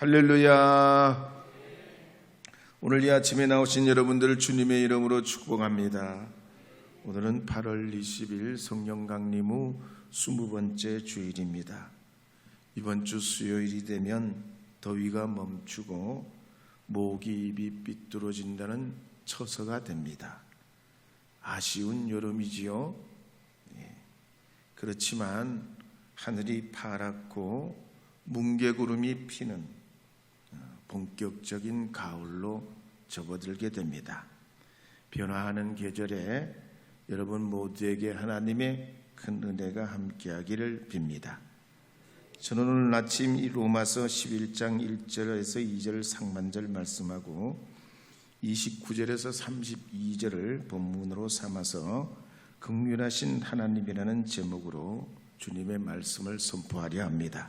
할렐루야. 오늘 이 아침에 나오신 여러분들을 주님의 이름으로 축복합니다. 오늘은 8월 20일 성령 강림 후 20번째 주일입니다. 이번 주 수요일이 되면 더위가 멈추고 모기 입이 삐뚤어진다는 처서가 됩니다. 아쉬운 여름이지요. 그렇지만 하늘이 파랗고 뭉게구름이 피는 본격적인 가을로 접어들게 됩니다. 변화하는 계절에 여러분 모두에게 하나님의 큰 은혜가 함께하기를 빕니다. 저는 오늘 아침 이 로마서 11장 1절에서 2절 상반절 말씀하고 29절에서 32절을 본문으로 삼아서 긍휼하신 하나님이라는 제목으로 주님의 말씀을 선포하려 합니다.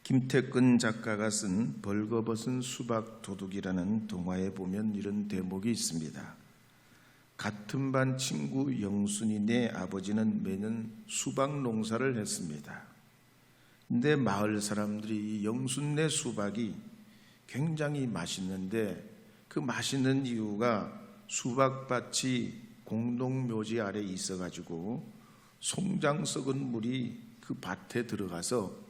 김태근 작가가 쓴 벌거벗은 수박 도둑이라는 동화에 보면 이런 대목이 있습니다. 같은 반 친구 영순이네 아버지는 매년 수박 농사를 했습니다. 근데 마을 사람들이 영순네 수박이 굉장히 맛있는데 그 맛있는 이유가 수박밭이 공동묘지 아래 있어가지고 송장 썩은 물이 그 밭에 들어가서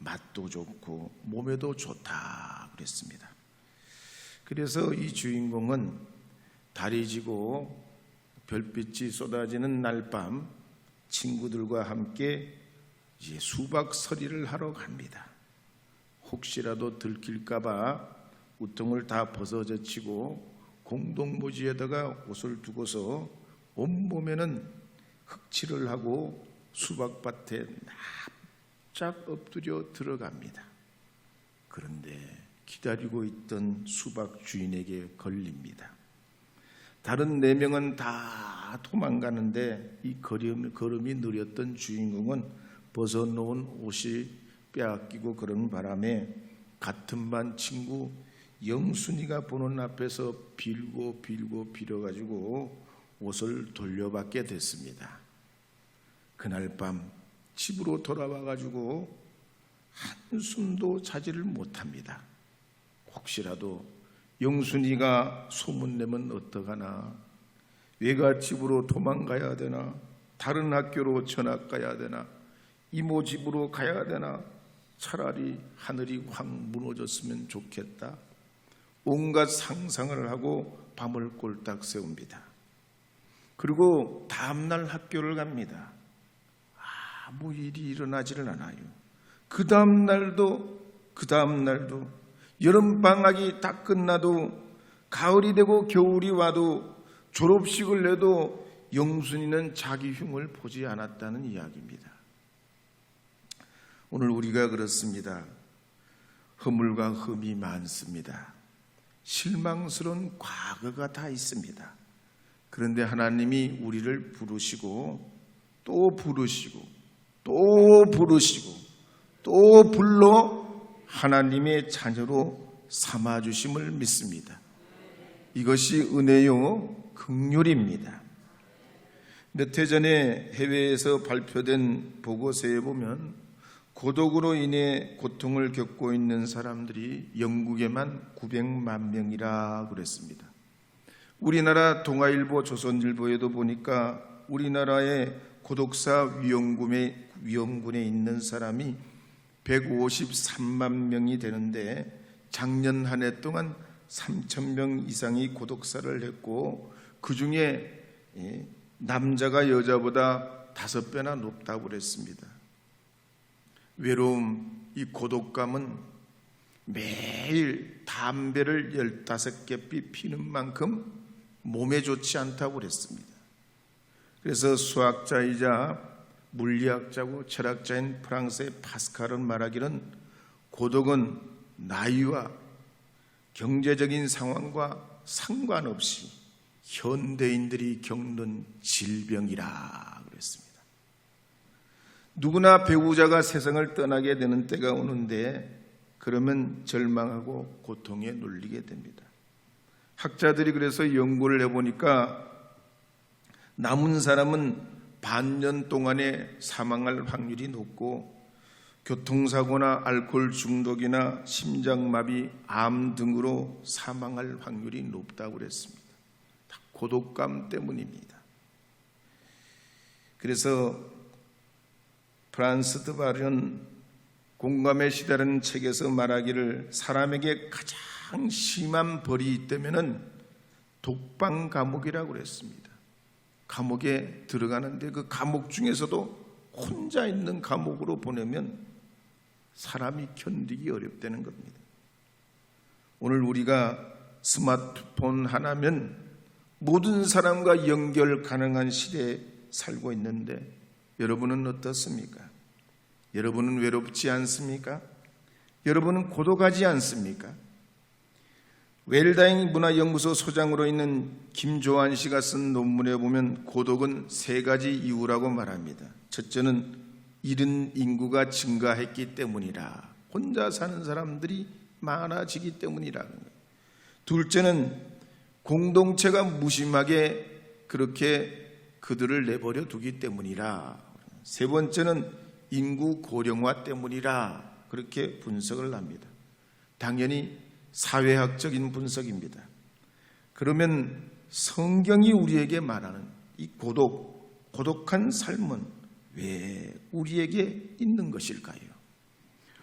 맛도 좋고 몸에도 좋다 그랬습니다. 그래서 이 주인공은 달이 지고 별빛이 쏟아지는 날밤 친구들과 함께 이제 수박서리를 하러 갑니다. 혹시라도 들킬까봐 우통을 다 벗어젖히고 공동묘지에다가 옷을 두고서 온몸에는 흙칠을 하고 수박밭에 납작 엎드려 들어갑니다. 그런데 기다리고 있던 수박 주인에게 걸립니다. 다른 4명은 다 도망가는데 이 걸음이 느렸던 주인공은 벗어놓은 옷이 빼앗기고 그런 바람에 같은 반 친구 영순이가 보는 앞에서 빌어가지고 옷을 돌려받게 됐습니다. 그날 밤 집으로 돌아와가지고 한숨도 자지를 못합니다. 혹시라도 영순이가 소문내면 어떡하나, 외갓집으로 도망가야 되나, 다른 학교로 전학 가야 되나, 이모 집으로 가야 되나, 차라리 하늘이 확 무너졌으면 좋겠다. 온갖 상상을 하고 밤을 꼴딱 새웁니다. 그리고 다음날 학교를 갑니다. 아무 일이 일어나지를 않아요. 그 다음 날도 여름방학이 다 끝나도 가을이 되고 겨울이 와도 졸업식을 내도 영순이는 자기 흉을 보지 않았다는 이야기입니다. 오늘 우리가 그렇습니다. 허물과 흠이 많습니다. 실망스러운 과거가 다 있습니다. 그런데 하나님이 우리를 부르시고 또 부르시고 또 불러 하나님의 자녀로 삼아주심을 믿습니다. 이것이 은혜요 긍휼입니다. 몇 해 전에 해외에서 발표된 보고서에 보면 고독으로 인해 고통을 겪고 있는 사람들이 영국에만 900만 명이라 그랬습니다. 우리나라 동아일보, 조선일보에도 보니까 우리나라의 고독사 위험군에 있는 사람이 153만 명이 되는데 작년 한 해 동안 3,000명 이상이 고독사를 했고 그 중에 남자가 여자보다 5배나 높다고 그랬습니다. 외로움, 이 고독감은 매일 담배를 15개 피는 만큼 몸에 좋지 않다고 그랬습니다. 그래서 수학자이자 물리학자고 철학자인 프랑스의 파스칼은 말하기는 고독은 나이와 경제적인 상황과 상관없이 현대인들이 겪는 질병이라 그랬습니다. 누구나 배우자가 세상을 떠나게 되는 때가 오는데 그러면 절망하고 고통에 눌리게 됩니다. 학자들이 그래서 연구를 해보니까 남은 사람은 반년 동안에 사망할 확률이 높고 교통사고나 알코올 중독이나 심장마비, 암 등으로 사망할 확률이 높다고 그랬습니다. 다 고독감 때문입니다. 그래서 프란스 드바른 공감의 시대라는 책에서 말하기를 사람에게 가장 심한 벌이 있다면은 독방 감옥이라고 그랬습니다. 감옥에 들어가는데 그 감옥 중에서도 혼자 있는 감옥으로 보내면 사람이 견디기 어렵다는 겁니다. 오늘 우리가 스마트폰 하나면 모든 사람과 연결 가능한 시대에 살고 있는데 여러분은 어떻습니까? 여러분은 외롭지 않습니까? 여러분은 고독하지 않습니까? 웰다잉 문화연구소 소장으로 있는 김조한 씨가 쓴 논문에 보면 고독은 3가지 이유라고 말합니다. 첫째는 이른 인구가 증가했기 때문이라, 혼자 사는 사람들이 많아지기 때문이라는 거예요. 둘째는 공동체가 무심하게 그렇게 그들을 내버려 두기 때문이라. 세 번째는 인구 고령화 때문이라, 그렇게 분석을 합니다. 당연히 사회학적인 분석입니다. 그러면 성경이 우리에게 말하는 이 고독한 삶은 왜 우리에게 있는 것일까요?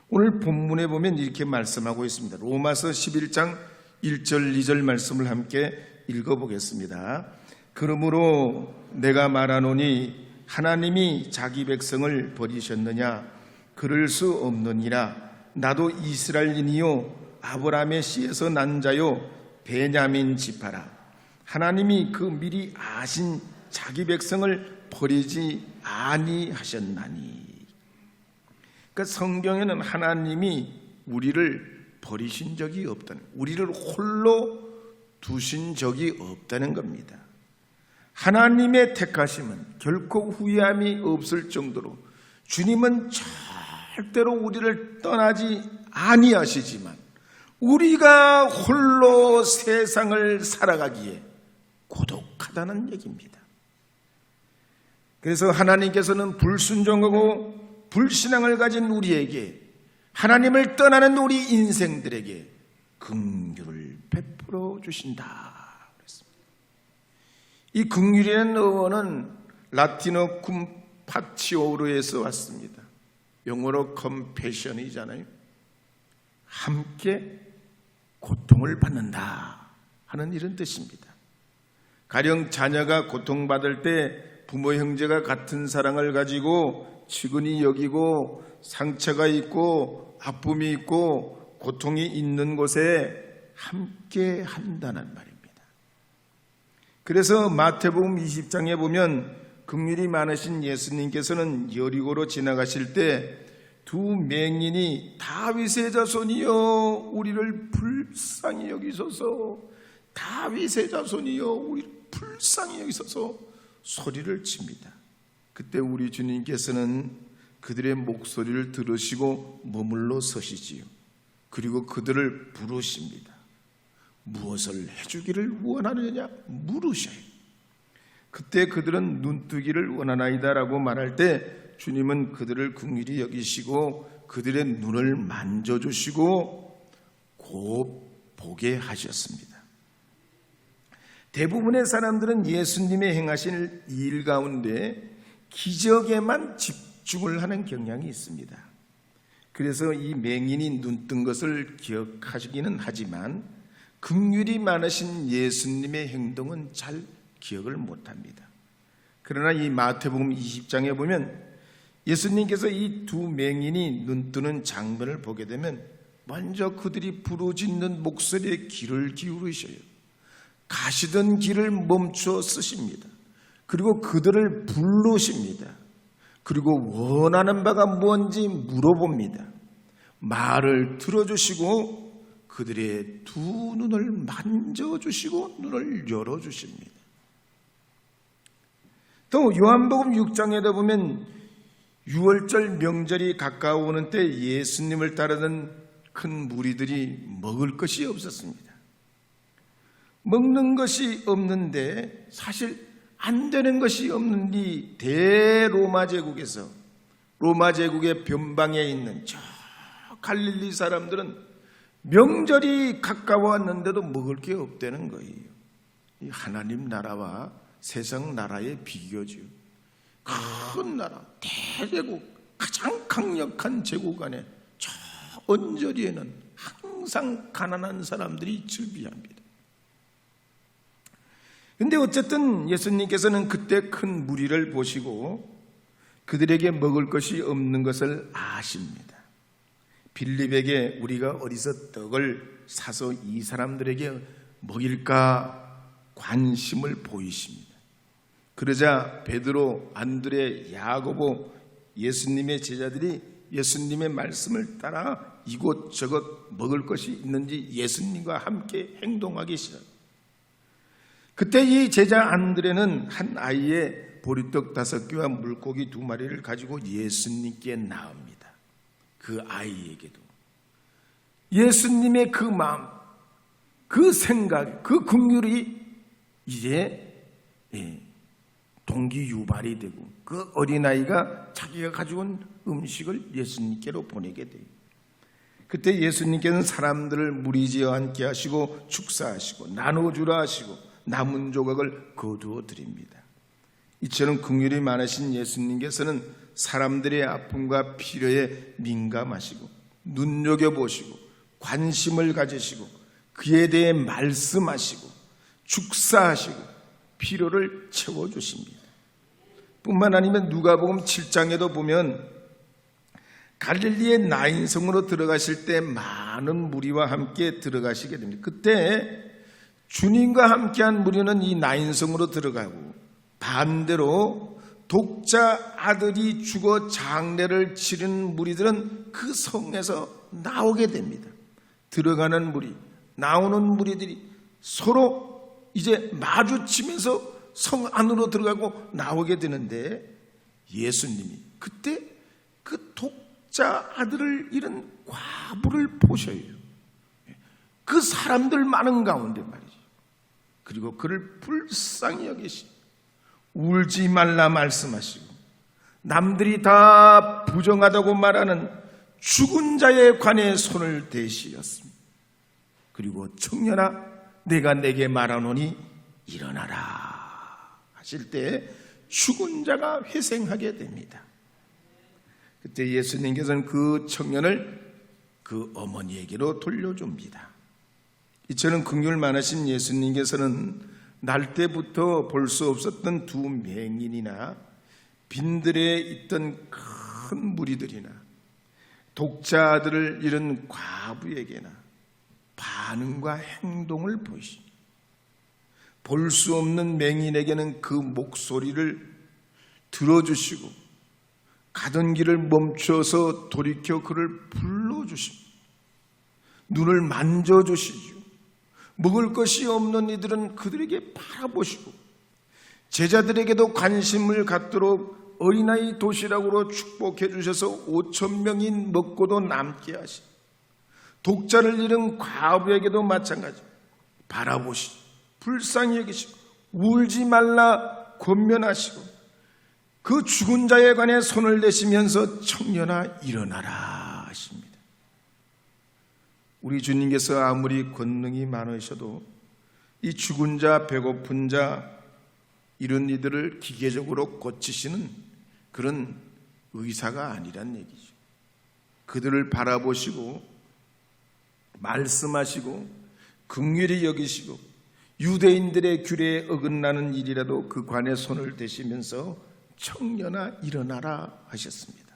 오늘 본문에 보면 이렇게 말씀하고 있습니다. 로마서 11장 1절 2절 말씀을 함께 읽어보겠습니다. 그러므로 내가 말하노니 하나님이 자기 백성을 버리셨느냐? 그럴 수 없느니라. 나도 이스라엘인이요 아브라함의 씨에서 난 자요 베냐민 지파라. 하나님이 그 미리 아신 자기 백성을 버리지 아니하셨나니. 그러니까 성경에는 하나님이 우리를 버리신 적이 없다는, 우리를 홀로 두신 적이 없다는 겁니다. 하나님의 택하심은 결코 후회함이 없을 정도로 주님은 절대로 우리를 떠나지 아니하시지만 우리가 홀로 세상을 살아가기에 고독하다는 얘기입니다. 그래서 하나님께서는 불순종하고 불신앙을 가진 우리에게, 하나님을 떠나는 우리 인생들에게 긍휼을 베풀어 주신다. 이 긍휼이라는 어원은 라틴어 쿰파치오르에서 왔습니다. 영어로 compassion이잖아요. 함께 고통을 받는다 하는 이런 뜻입니다. 가령 자녀가 고통받을 때 부모 형제가 같은 사랑을 가지고 측은히 여기고 상처가 있고 아픔이 있고 고통이 있는 곳에 함께 한다는 말입니다. 그래서 마태복음 20장에 보면 긍휼이 많으신 예수님께서는 여리고로 지나가실 때 두 맹인이 다윗의 자손이여 우리를 불쌍히 여기소서, 다윗의 자손이여 우리를 불쌍히 여기소서 소리를 칩니다. 그때 우리 주님께서는 그들의 목소리를 들으시고 머물러 서시지요. 그리고 그들을 부르십니다. 무엇을 해주기를 원하느냐 물으셔요. 그때 그들은 눈뜨기를 원하나이다라고 말할 때 주님은 그들을 긍휼히 여기시고 그들의 눈을 만져주시고 곧 보게 하셨습니다. 대부분의 사람들은 예수님의 행하신 일 가운데 기적에만 집중을 하는 경향이 있습니다. 그래서 이 맹인이 눈뜬 것을 기억하시기는 하지만 긍휼이 많으신 예수님의 행동은 잘 기억을 못합니다. 그러나 이 마태복음 20장에 보면 예수님께서 이 두 맹인이 눈뜨는 장면을 보게 되면 먼저 그들이 부르짖는 목소리에 귀를 기울이셔요. 가시던 길을 멈추어 쓰십니다. 그리고 그들을 부르십니다. 그리고 원하는 바가 뭔지 물어봅니다. 말을 들어주시고 그들의 두 눈을 만져주시고 눈을 열어주십니다. 또 요한복음 6장에도 보면 6월절 명절이 가까워오는 때 예수님을 따르는 큰 무리들이 먹을 것이 없었습니다. 먹는 것이 없는데 사실 안 되는 것이 없는 이 대로마 제국에서 로마 제국의 변방에 있는 저 갈릴리 사람들은 명절이 가까웠는데도 먹을 게 없다는 거예요. 이 하나님 나라와 세상 나라의 비교죠. 큰 나라, 대제국, 가장 강력한 제국 안에 저 언저리에는 항상 가난한 사람들이 즐비합니다. 근데 어쨌든 예수님께서는 그때 큰 무리를 보시고 그들에게 먹을 것이 없는 것을 아십니다. 빌립에게 우리가 어디서 떡을 사서 이 사람들에게 먹일까 관심을 보이십니다. 그러자 베드로, 안드레, 야고보, 예수님의 제자들이 예수님의 말씀을 따라 이곳저곳 먹을 것이 있는지 예수님과 함께 행동하기 시작합니다. 그때 이 제자 안드레는 한 아이의 보리떡 5개와 물고기 2마리를 가지고 예수님께 나옵니다. 그 아이에게도 예수님의 그 마음, 그 생각, 그 긍휼이 이제 동기 유발이 되고 그 어린아이가 자기가 가지고 온 음식을 예수님께로 보내게 돼요. 그때 예수님께서는 사람들을 무리지어 앉게 하시고 축사하시고 나눠주라 하시고 남은 조각을 거두어 드립니다. 이처럼 긍휼이 많으신 예수님께서는 사람들의 아픔과 필요에 민감하시고 눈여겨보시고 관심을 가지시고 그에 대해 말씀하시고 축사하시고 필요를 채워주십니다. 뿐만 아니면 누가복음 7장에도 보면 갈릴리의 나인성으로 들어가실 때 많은 무리와 함께 들어가시게 됩니다. 그때 주님과 함께한 무리는 이 나인성으로 들어가고 반대로 독자 아들이 죽어 장례를 치른 무리들은 그 성에서 나오게 됩니다. 들어가는 무리, 나오는 무리들이 서로 이제 마주치면서 성 안으로 들어가고 나오게 되는데 예수님이 그때 그 독자 아들을 잃은 과부를 보셔요. 그 사람들 많은 가운데 말이죠. 그리고 그를 불쌍히 여기시고 울지 말라 말씀하시고 남들이 다 부정하다고 말하는 죽은 자에 관해 손을 대시었습니다. 그리고 청년아 내가 내게 말하노니 일어나라 하실 때 죽은 자가 회생하게 됩니다. 그때 예수님께서는 그 청년을 그 어머니에게로 돌려줍니다. 이처럼 긍휼 많으신 예수님께서는 날 때부터 볼 수 없었던 2 맹인이나 빈들에 있던 큰 무리들이나 독자 아들을 잃은 과부에게나 반응과 행동을 보이십니다. 볼 수 없는 맹인에게는 그 목소리를 들어주시고 가던 길을 멈춰서 돌이켜 그를 불러주십니다. 눈을 만져주시죠. 먹을 것이 없는 이들은 그들에게 바라보시고 제자들에게도 관심을 갖도록 어린아이 도시락으로 축복해 주셔서 5,000명이 먹고도 남게 하시고 독자를 잃은 과부에게도 마찬가지 바라보시고 불쌍히 여기시고 울지 말라 권면하시고 그 죽은 자에 관해 손을 대시면서 청년아 일어나라 하십니다. 우리 주님께서 아무리 권능이 많으셔도 이 죽은 자, 배고픈 자 이런 이들을 기계적으로 고치시는 그런 의사가 아니란 얘기죠. 그들을 바라보시고 말씀하시고 긍휼히 여기시고 유대인들의 규례에 어긋나는 일이라도 그 관에 손을 대시면서 청년아 일어나라 하셨습니다.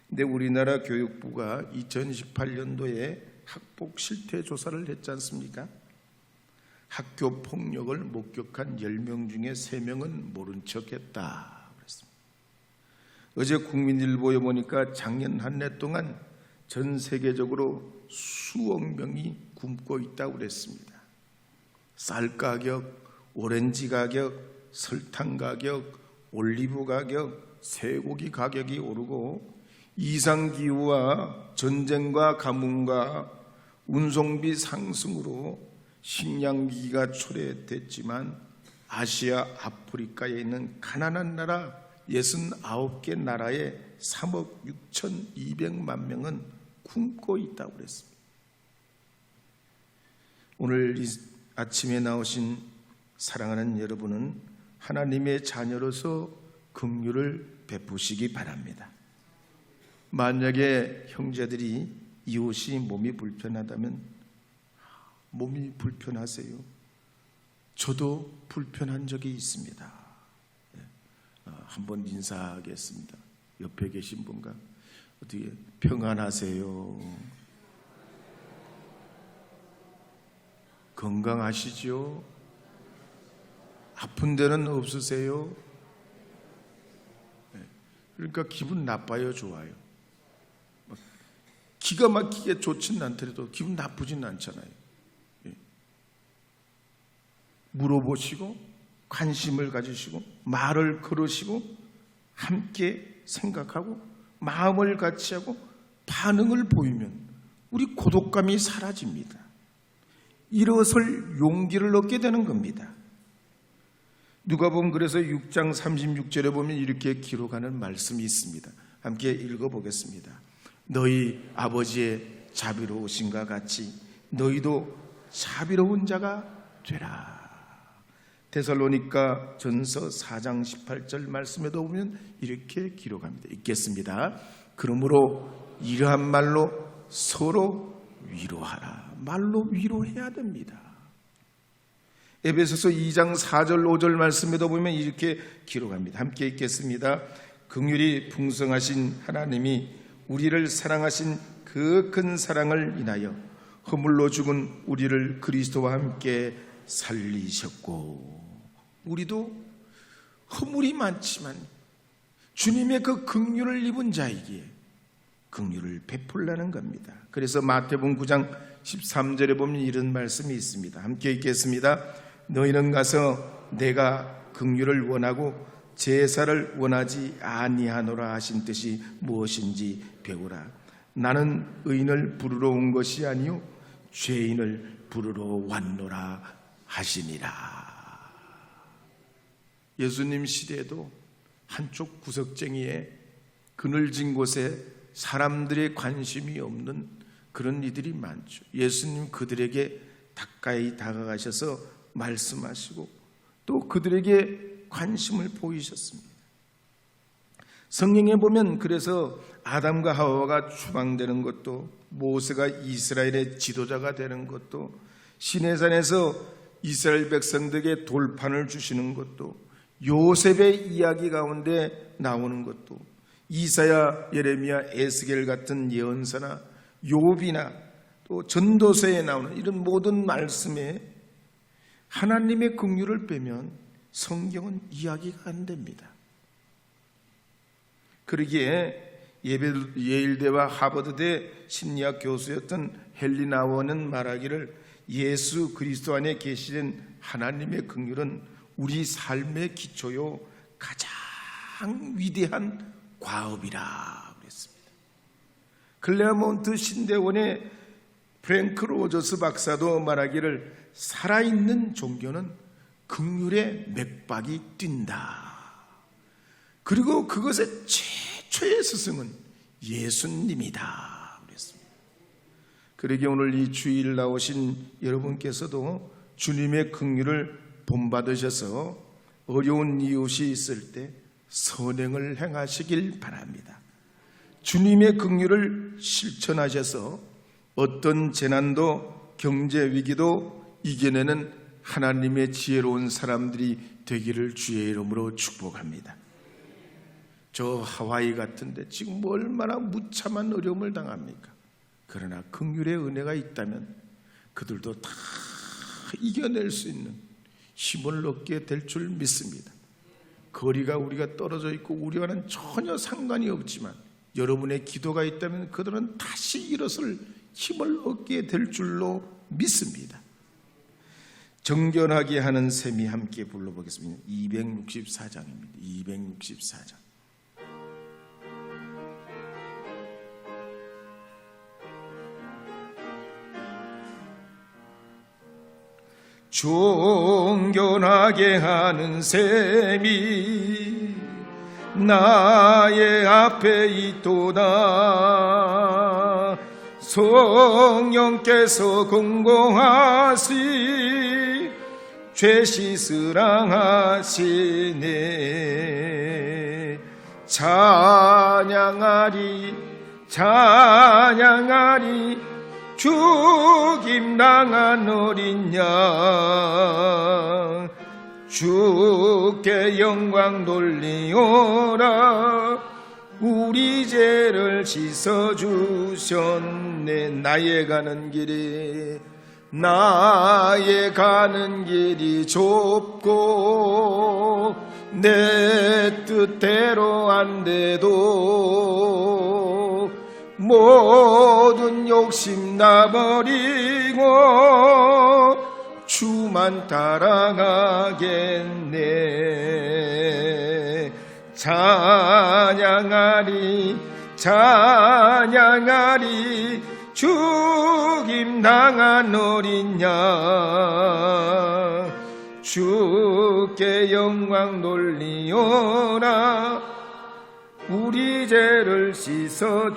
근데 우리나라 교육부가 2018년도에 학폭 실태 조사를 했지 않습니까? 학교 폭력을 목격한 10명 중에 3명은 모른 척했다 그랬습니다. 어제 국민일보에 보니까 작년 한 해 동안 전 세계적으로 수억 명이 굶고 있다고 그랬습니다. 쌀 가격, 오렌지 가격, 설탕 가격, 올리브 가격, 쇠고기 가격이 오르고 이상기후와 전쟁과 가뭄과 운송비 상승으로 식량위기가 초래됐지만 아시아, 아프리카에 있는 가난한 나라 69개 나라에 3억 6,200만 명은 굶고 있다고 그랬습니다. 오늘 이 아침에 나오신 사랑하는 여러분은 하나님의 자녀로서 긍휼을 베푸시기 바랍니다. 만약에 형제들이 이웃이 몸이 불편하다면 몸이 불편하세요. 저도 불편한 적이 있습니다. 한번 인사하겠습니다. 옆에 계신 분과 어떻게 평안하세요? 건강하시죠? 아픈 데는 없으세요? 그러니까 기분 나빠요, 좋아요? 기가 막히게 좋지는 않더라도 기분 나쁘지는 않잖아요. 물어보시고 관심을 가지시고 말을 걸으시고 함께 생각하고 마음을 같이 하고 반응을 보이면 우리 고독감이 사라집니다. 일어설 용기를 얻게 되는 겁니다. 누가복음 그래서 6장 36절에 보면 이렇게 기록하는 말씀이 있습니다. 함께 읽어보겠습니다. 너희 아버지의 자비로우심과 같이 너희도 자비로운 자가 되라. 데살로니가 전서 4장 18절 말씀에도 보면 이렇게 기록합니다. 읽겠습니다. 그러므로 이러한 말로 서로 위로하라. 말로 위로해야 됩니다. 에베소서 2장 4절 5절 말씀에도 보면 이렇게 기록합니다. 함께 읽겠습니다. 긍휼이 풍성하신 하나님이 우리를 사랑하신 그 큰 사랑을 인하여 허물로 죽은 우리를 그리스도와 함께 살리셨고, 우리도 허물이 많지만 주님의 그 긍휼을 입은 자이기에 긍휼을 베풀라는 겁니다. 그래서 마태복음 9장 13절에 보면 이런 말씀이 있습니다. 함께 읽겠습니다. 너희는 가서 내가 긍휼을 원하고 제사를 원하지 아니하노라 하신 뜻이 무엇인지 배우라. 나는 의인을 부르러 온 것이 아니요 죄인을 부르러 왔노라 하시니라. 예수님 시대에도 한쪽 구석쟁이에 그늘진 곳에 사람들의 관심이 없는 그런 이들이 많죠. 예수님 그들에게 가까이 다가가셔서 말씀하시고 또 그들에게 관심을 보이셨습니다. 성경에 보면 그래서 아담과 하와가 추방되는 것도, 모세가 이스라엘의 지도자가 되는 것도, 시내산에서 이스라엘 백성들에게 돌판을 주시는 것도, 요셉의 이야기 가운데 나오는 것도, 이사야, 예레미야, 에스겔 같은 예언서나 욥이나 또 전도서에 나오는 이런 모든 말씀에 하나님의 긍휼을 빼면 성경은 이야기가 안 됩니다. 그러기에 예일대와 하버드대 심리학 교수였던 헨리 나워는 말하기를 예수 그리스도 안에 계시는 하나님의 긍휼은 우리 삶의 기초요 가장 위대한 과업이라 그랬습니다. 클레어몬트 신대원의 프랭크 로저스 박사도 말하기를 살아있는 종교는 긍휼의 맥박이 뛴다. 그리고 그것의 최초의 스승은 예수님이다 그랬습니다. 그러기에 오늘 이 주일 나오신 여러분께서도 주님의 긍휼을 본받으셔서 어려운 이웃이 있을 때 선행을 행하시길 바랍니다. 주님의 긍휼을 실천하셔서 어떤 재난도 경제 위기도 이겨내는 하나님의 지혜로운 사람들이 되기를 주의 이름으로 축복합니다. 저 하와이 같은데 지금 얼마나 무참한 어려움을 당합니까? 그러나 긍휼의 은혜가 있다면 그들도 다 이겨낼 수 있는 힘을 얻게 될 줄 믿습니다. 거리가 우리가 떨어져 있고 우리와는 전혀 상관이 없지만 여러분의 기도가 있다면 그들은 다시 일어설 힘을 얻게 될 줄로 믿습니다. 정결하게 하는 셈이 함께 불러보겠습니다. 264장입니다. 264장. 정결하게 하는 셈이 나의 앞에 있도다. 성령께서 공고하시 죄 씻으라 하시네. 찬양하리 찬양하리 죽임당한 어린 양. 주께 영광 돌리오라. 우리 죄를 씻어주셨네. 나의 가는 길이 좁고 내 뜻대로 안 돼도 모든 욕심 나 버리고 주만 따라가겠네. 찬양하리 찬양하리 죽임당한 어린 양. 주께 영광 돌리오라. 우리 죄를 씻어주셨네.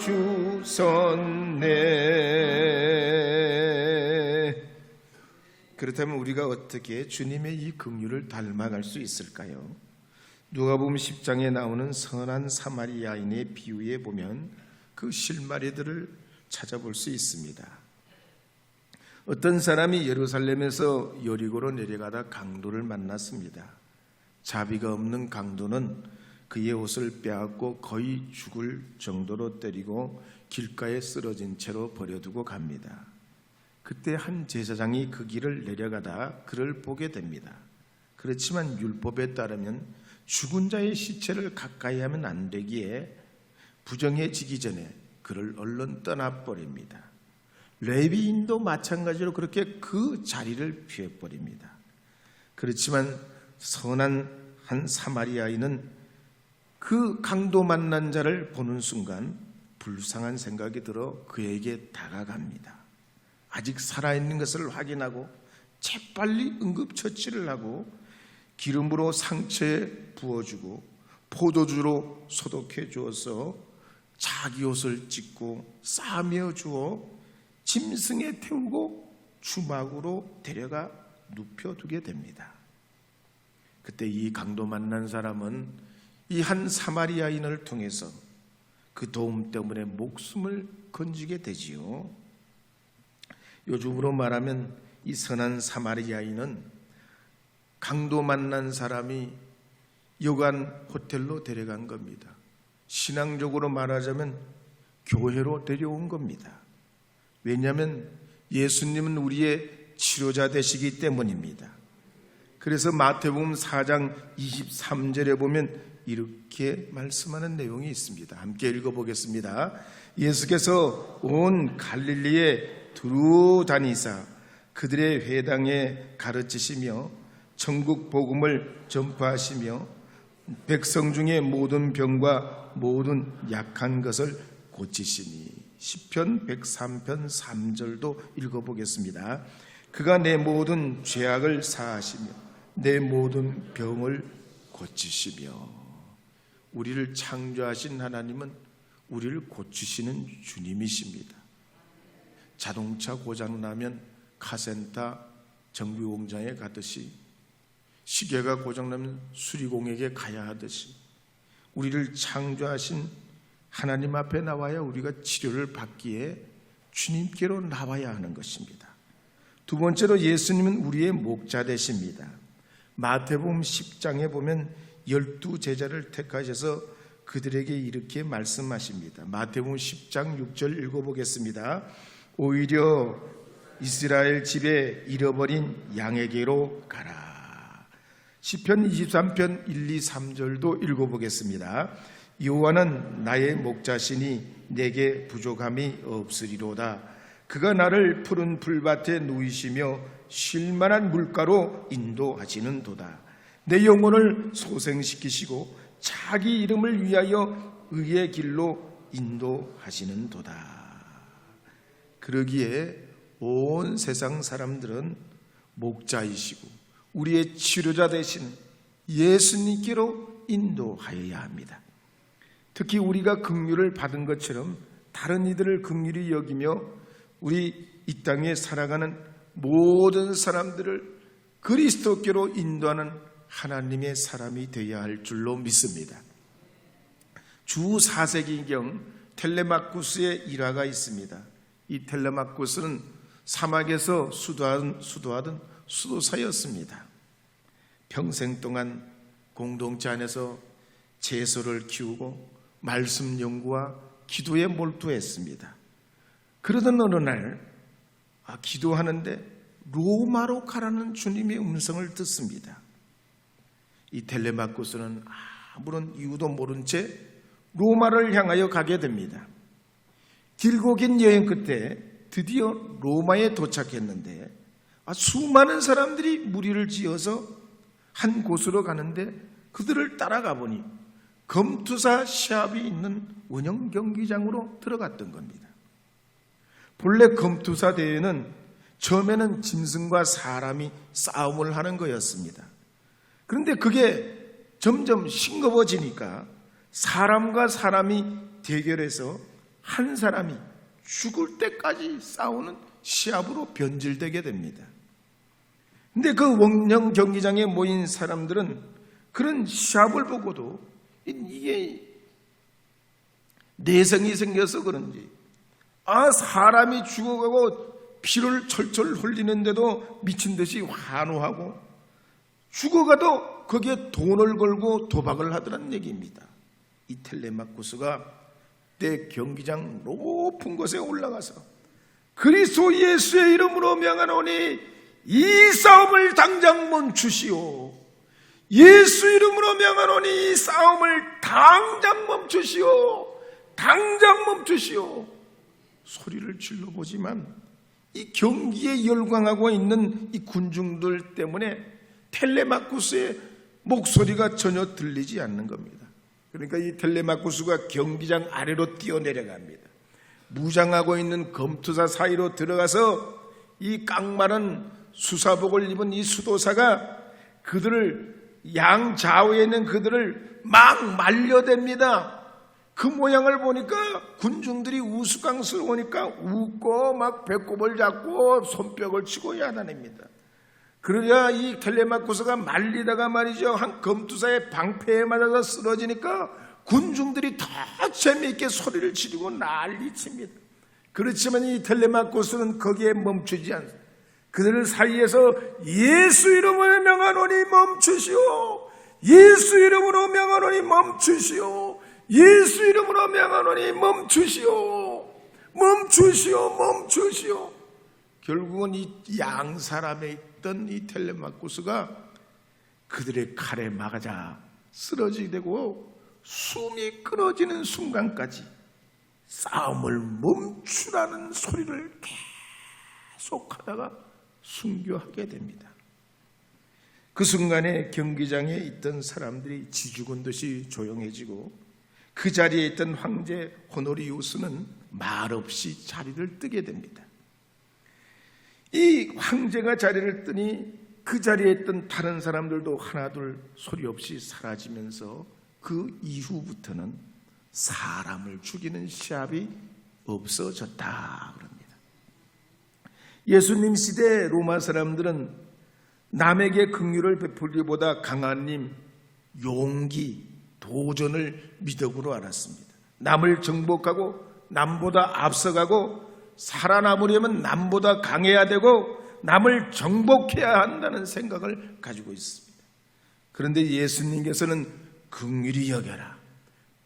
그렇다면 우리가 어떻게 주님의 이 긍휼을 닮아갈 수 있을까요? 누가복음 10장에 나오는 선한 사마리아인의 비유에 보면 그 실마리들을 찾아볼 수 있습니다. 어떤 사람이 예루살렘에서 여리고로 내려가다 강도를 만났습니다. 자비가 없는 강도는 그의 옷을 빼앗고 거의 죽을 정도로 때리고 길가에 쓰러진 채로 버려두고 갑니다. 그때 한 제사장이 그 길을 내려가다 그를 보게 됩니다. 그렇지만 율법에 따르면 죽은 자의 시체를 가까이 하면 안 되기에 부정해지기 전에 그를 얼른 떠나버립니다. 레위인도 마찬가지로 그렇게 그 자리를 피해버립니다. 그렇지만 선한 한 사마리아인은 그 강도 만난 자를 보는 순간 불쌍한 생각이 들어 그에게 다가갑니다. 아직 살아있는 것을 확인하고 재빨리 응급처치를 하고 기름으로 상처에 부어주고 포도주로 소독해 주어서 자기 옷을 찢고 싸매어 주어 짐승에 태우고 주막으로 데려가 눕혀두게 됩니다. 그때 이 강도 만난 사람은 이 한 사마리아인을 통해서 그 도움 때문에 목숨을 건지게 되지요. 요즘으로 말하면 이 선한 사마리아인은 강도 만난 사람이 여관 호텔로 데려간 겁니다. 신앙적으로 말하자면 교회로 데려온 겁니다. 왜냐하면 예수님은 우리의 치료자 되시기 때문입니다. 그래서 마태복음 4장 23절에 보면 이렇게 말씀하는 내용이 있습니다. 함께 읽어보겠습니다. 예수께서 온 갈릴리에 두루 다니사 그들의 회당에 가르치시며 천국 복음을 전파하시며 백성 중에 모든 병과 모든 약한 것을 고치시니. 시편 103편 3절도 읽어보겠습니다. 그가 내 모든 죄악을 사하시며 내 모든 병을 고치시며. 우리를 창조하신 하나님은 우리를 고치시는 주님이십니다. 자동차 고장나면 카센터 정비공장에 가듯이, 시계가 고장나면 수리공에게 가야 하듯이 우리를 창조하신 하나님 앞에 나와야 우리가 치료를 받기에 주님께로 나와야 하는 것입니다. 두 번째로 예수님은 우리의 목자 되십니다. 마태복음 10장에 보면 12제자를 택하셔서 그들에게 이렇게 말씀하십니다. 마태복음 10장 6절 읽어보겠습니다. 오히려 이스라엘 집에 잃어버린 양에게로 가라. 시편 23편 1, 2, 3절도 읽어보겠습니다. 여호와는 나의 목자시니 내게 부족함이 없으리로다. 그가 나를 푸른 풀밭에 누이시며 쉴만한 물가로 인도하시는도다. 내 영혼을 소생시키시고 자기 이름을 위하여 의의 길로 인도하시는도다. 그러기에 온 세상 사람들은 목자이시고 우리의 치료자 되신 예수님께로 인도하여야 합니다. 특히 우리가 긍휼을 받은 것처럼 다른 이들을 긍휼히 여기며 우리 이 땅에 살아가는 모든 사람들을 그리스도께로 인도하는 하나님의 사람이 되어야 할 줄로 믿습니다. 주 4세기경 텔레마쿠스의 일화가 있습니다. 이 텔레마쿠스는 사막에서 수도하던 수도사였습니다. 평생 동안 공동체 안에서 제소를 키우고 말씀 연구와 기도에 몰두했습니다. 그러던 어느 날 기도하는데 로마로 가라는 주님의 음성을 듣습니다. 이 텔레마쿠스는 아무런 이유도 모른 채 로마를 향하여 가게 됩니다. 길고 긴 여행 끝에 드디어 로마에 도착했는데 수많은 사람들이 무리를 지어서 한 곳으로 가는데 그들을 따라가 보니 검투사 시합이 있는 원형 경기장으로 들어갔던 겁니다. 본래 검투사 대회는 처음에는 짐승과 사람이 싸움을 하는 거였습니다. 그런데 그게 점점 싱거워지니까 사람과 사람이 대결해서 한 사람이 죽을 때까지 싸우는 시합으로 변질되게 됩니다. 근데 그 원형 경기장에 모인 사람들은 그런 시합을 보고도 이게 내성이 생겨서 그런지 사람이 죽어가고 피를 철철 흘리는데도 미친 듯이 환호하고 죽어가도 거기에 돈을 걸고 도박을 하더란 얘기입니다. 이 텔레마쿠스가 때 경기장 높은 곳에 올라가서 그리스도 예수의 이름으로 명하노니 이 싸움을 당장 멈추시오. 예수 이름으로 명하노니 이 싸움을 당장 멈추시오. 당장 멈추시오. 소리를 질러보지만 이 경기에 열광하고 있는 이 군중들 때문에 텔레마쿠스의 목소리가 전혀 들리지 않는 겁니다. 그러니까 이 텔레마쿠스가 경기장 아래로 뛰어내려갑니다. 무장하고 있는 검투사 사이로 들어가서 이 깡마른 수사복을 입은 이 수도사가 그들을 양좌우에 있는 그들을 막 말려댑니다. 그 모양을 보니까 군중들이 우스꽝스러우니까 웃고 막 배꼽을 잡고 손뼉을 치고 야단냅니다. 그러자 이 텔레마쿠스가 말리다가 말이죠, 한 검투사의 방패에 맞아서 쓰러지니까 군중들이 더 재미있게 소리를 지르고 난리칩니다. 그렇지만 이 텔레마쿠스는 거기에 멈추지 않습니다. 그들 사이에서 예수 이름으로 명하노니 멈추시오. 예수 이름으로 명하노니 멈추시오. 예수 이름으로 명하노니 멈추시오. 멈추시오. 멈추시오. 결국은 이 양 사람에 있던 이 텔레마쿠스가 그들의 칼에 맞아 쓰러지게 되고 숨이 끊어지는 순간까지 싸움을 멈추라는 소리를 계속하다가 순교하게 됩니다. 그 순간에 경기장에 있던 사람들이 지죽은 듯이 조용해지고 그 자리에 있던 황제 호노리우스는 말없이 자리를 뜨게 됩니다. 이 황제가 자리를 뜨니 그 자리에 있던 다른 사람들도 하나둘 소리 없이 사라지면서 그 이후부터는 사람을 죽이는 시합이 없어졌다 그럽니다. 예수님 시대 로마 사람들은 남에게 긍휼을 베풀기보다 강한 힘, 용기, 도전을 미덕으로 알았습니다. 남을 정복하고 남보다 앞서가고 살아남으려면 남보다 강해야 되고 남을 정복해야 한다는 생각을 가지고 있습니다. 그런데 예수님께서는 긍휼히 여겨라,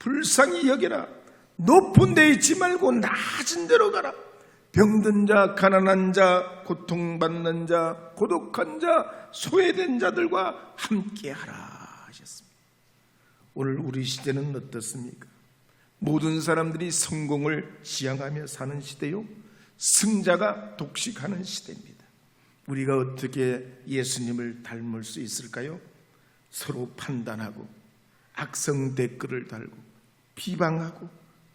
불쌍히 여겨라, 높은 데 있지 말고 낮은 데로 가라, 병든 자, 가난한 자, 고통받는 자, 고독한 자, 소외된 자들과 함께하라 하셨습니다. 오늘 우리 시대는 어떻습니까? 모든 사람들이 성공을 지향하며 사는 시대요, 승자가 독식하는 시대입니다. 우리가 어떻게 예수님을 닮을 수 있을까요? 서로 판단하고 악성 댓글을 달고 비방하고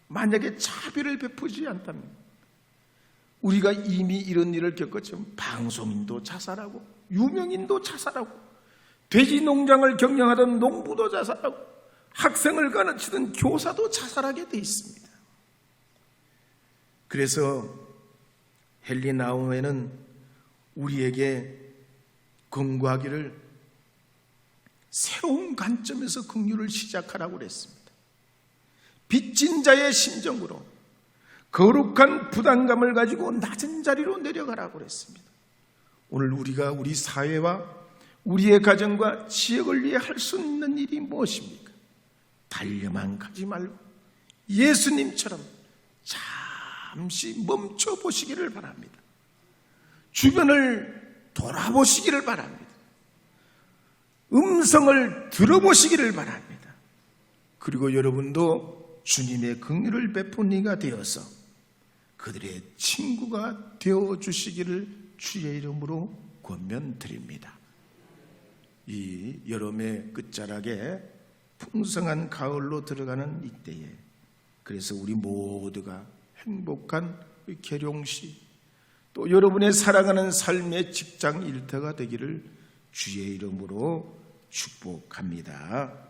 만약에 차별을 베푸지 않다면 우리가 이미 이런 일을 겪었죠. 방송인도 자살하고 유명인도 자살하고 돼지 농장을 경영하던 농부도 자살하고 학생을 가르치던 교사도 자살하게 돼 있습니다. 그래서 헨리 나우에는 우리에게 권고하기를 새로운 관점에서 긍휼을 시작하라고 그랬습니다. 빚진 자의 심정으로 거룩한 부담감을 가지고 낮은 자리로 내려가라고 그랬습니다. 오늘 우리가 우리 사회와 우리의 가정과 지역을 위해 할 수 있는 일이 무엇입니까? 달려만 가지 말고 예수님처럼 잠시 멈춰 보시기를 바랍니다. 주변을 돌아보시기를 바랍니다. 음성을 들어보시기를 바랍니다. 그리고 여러분도 주님의 긍휼을 베푼 이가 되어서 그들의 친구가 되어주시기를 주의 이름으로 권면드립니다. 이 여름의 끝자락에 풍성한 가을로 들어가는 이때에 그래서 우리 모두가 행복한 계룡시 또 여러분의 살아가는 삶의 직장 일터가 되기를 주의 이름으로 축복합니다.